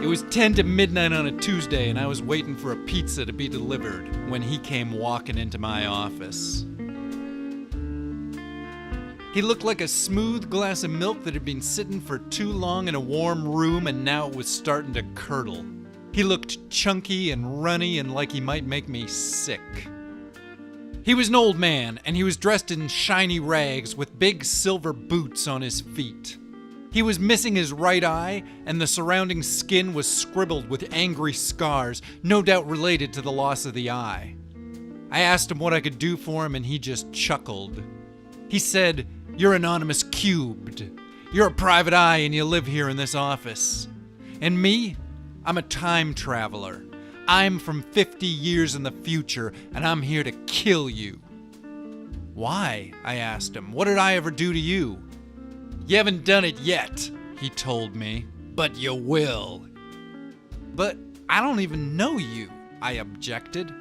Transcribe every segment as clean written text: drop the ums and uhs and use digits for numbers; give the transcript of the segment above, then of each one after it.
It was 10 to midnight on a Tuesday, and I was waiting for a pizza to be delivered when he came walking into my office. He looked like a smooth glass of milk that had been sitting for too long in a warm room and now it was starting to curdle. He looked chunky and runny and like he might make me sick. He was an old man, and he was dressed in shiny rags with big silver boots on his feet. He was missing his right eye, and the surrounding skin was scribbled with angry scars, no doubt related to the loss of the eye. I asked him what I could do for him, and he just chuckled. He said, "You're Anonymous Cubed. You're a private eye, and you live here in this office. And me? I'm a time traveler. I'm from 50 years in the future, and I'm here to kill you." "Why?" I asked him. "What did I ever do to you?" "You haven't done it yet," he told me, "but you will." "But I don't even know you," I objected.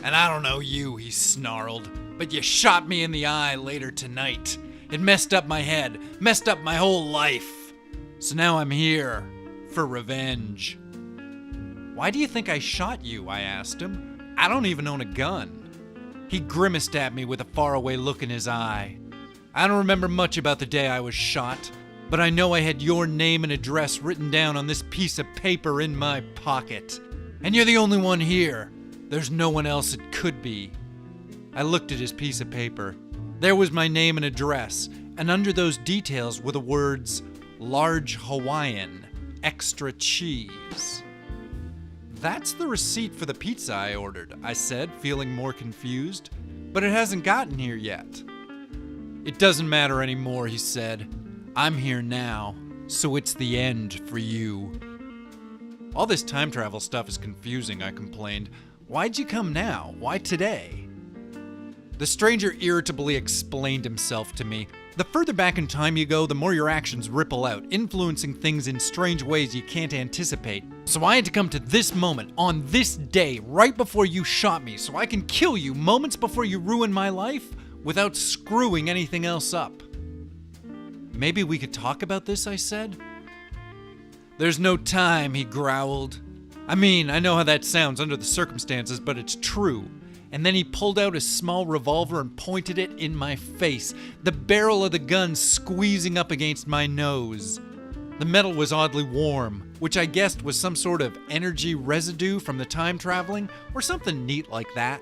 "And I don't know you," he snarled, "but you shot me in the eye later tonight. It messed up my head, messed up my whole life. So now I'm here for revenge." "Why do you think I shot you?" I asked him. "I don't even own a gun." He grimaced at me with a faraway look in his eye. "I don't remember much about the day I was shot, but I know I had your name and address written down on this piece of paper in my pocket. And you're the only one here. There's no one else it could be." I looked at his piece of paper. There was my name and address, and under those details were the words, "Large Hawaiian, extra cheese." "That's the receipt for the pizza I ordered," I said, feeling more confused. "But it hasn't gotten here yet." "It doesn't matter anymore," he said. "I'm here now, so it's the end for you." "All this time travel stuff is confusing," I complained. "Why'd you come now? Why today?" The stranger irritably explained himself to me. The further back in time you go, the more your actions ripple out, influencing things in strange ways you can't anticipate. So I had to come to this moment, on this day, right before you shot me, so I can kill you moments before you ruin my life, without screwing anything else up. "Maybe we could talk about this," I said. "There's no time," he growled. "I mean, I know how that sounds under the circumstances, but it's true." And then he pulled out a small revolver and pointed it in my face, the barrel of the gun squeezing up against my nose. The metal was oddly warm, which I guessed was some sort of energy residue from the time traveling, or something neat like that.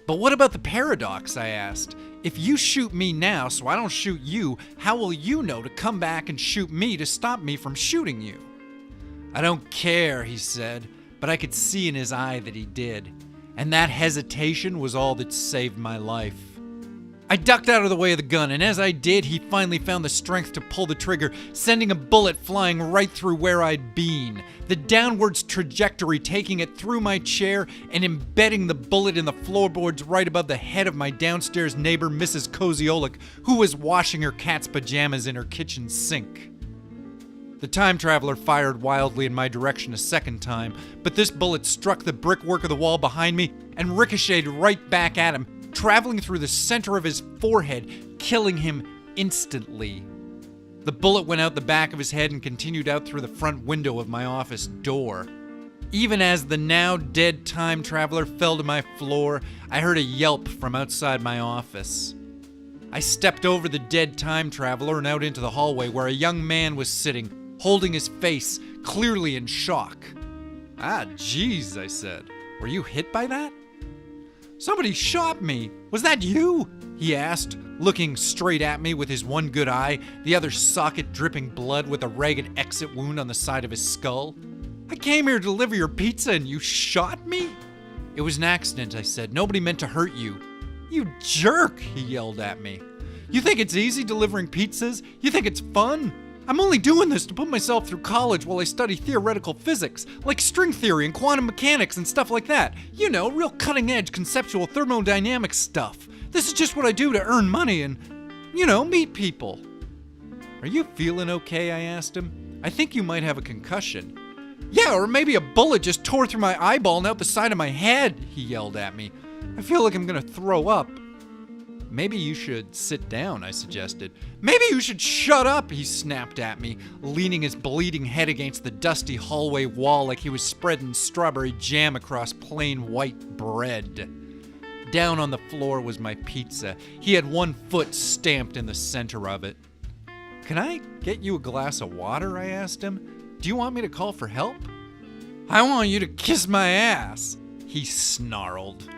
"But what about the paradox?" I asked. "If you shoot me now so I don't shoot you, how will you know to come back and shoot me to stop me from shooting you?" "I don't care," he said, but I could see in his eye that he did. And that hesitation was all that saved my life. I ducked out of the way of the gun, and as I did, he finally found the strength to pull the trigger, sending a bullet flying right through where I'd been, the downwards trajectory taking it through my chair and embedding the bullet in the floorboards right above the head of my downstairs neighbor, Mrs. Koziolik, who was washing her cat's pajamas in her kitchen sink. The time traveler fired wildly in my direction a second time, but this bullet struck the brickwork of the wall behind me and ricocheted right back at him, traveling through the center of his forehead, killing him instantly. The bullet went out the back of his head and continued out through the front window of my office door. Even as the now dead time traveler fell to my floor, I heard a yelp from outside my office. I stepped over the dead time traveler and out into the hallway where a young man was sitting, holding his face, clearly in shock. "Ah, geez," I said. "Were you hit by that?" "Somebody shot me. Was that you?" he asked, looking straight at me with his one good eye, the other socket dripping blood with a ragged exit wound on the side of his skull. "I came here to deliver your pizza and you shot me?" "It was an accident," I said. "Nobody meant to hurt you." "You jerk," he yelled at me. "You think it's easy delivering pizzas? You think it's fun? I'm only doing this to put myself through college while I study theoretical physics, like string theory and quantum mechanics and stuff like that. You know, real cutting-edge conceptual thermodynamics stuff. This is just what I do to earn money and, meet people." "Are you feeling okay?" I asked him. "I think you might have a concussion." "Yeah, or maybe a bullet just tore through my eyeball and out the side of my head," he yelled at me. "I feel like I'm gonna throw up." Maybe you should sit down, I suggested. Maybe you should shut up, he snapped at me, leaning his bleeding head against the dusty hallway wall like he was spreading strawberry jam across plain white bread. Down on the floor was my pizza. He had one foot stamped in the center of it. Can I get you a glass of water? I asked him. Do you want me to call for help? I want you to kiss my ass, he snarled.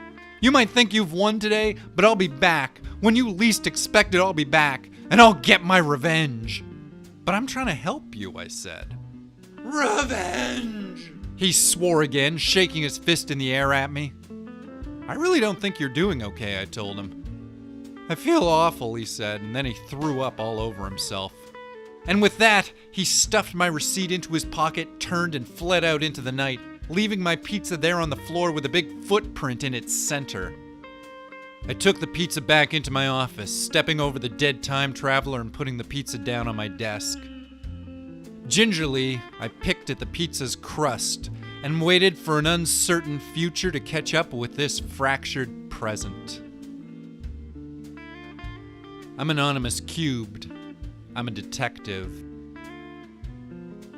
You might think you've won today, but I'll be back. When you least expect it, I'll be back, and I'll get my revenge. But I'm trying to help you, I said. Revenge! He swore again, shaking his fist in the air at me. I really don't think you're doing okay, I told him. I feel awful, he said, and then he threw up all over himself. And with that, he stuffed my receipt into his pocket, turned and fled out into the night, leaving my pizza there on the floor with a big footprint in its center. I took the pizza back into my office, stepping over the dead time traveler and putting the pizza down on my desk. Gingerly, I picked at the pizza's crust and waited for an uncertain future to catch up with this fractured present. I'm Anonymous Cubed. I'm a detective.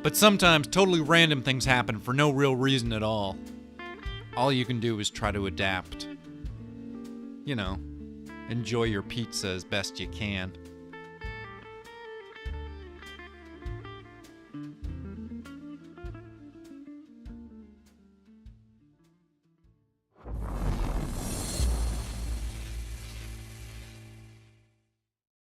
But sometimes totally random things happen for no real reason at all. All you can do is try to adapt. You know, enjoy your pizza as best you can.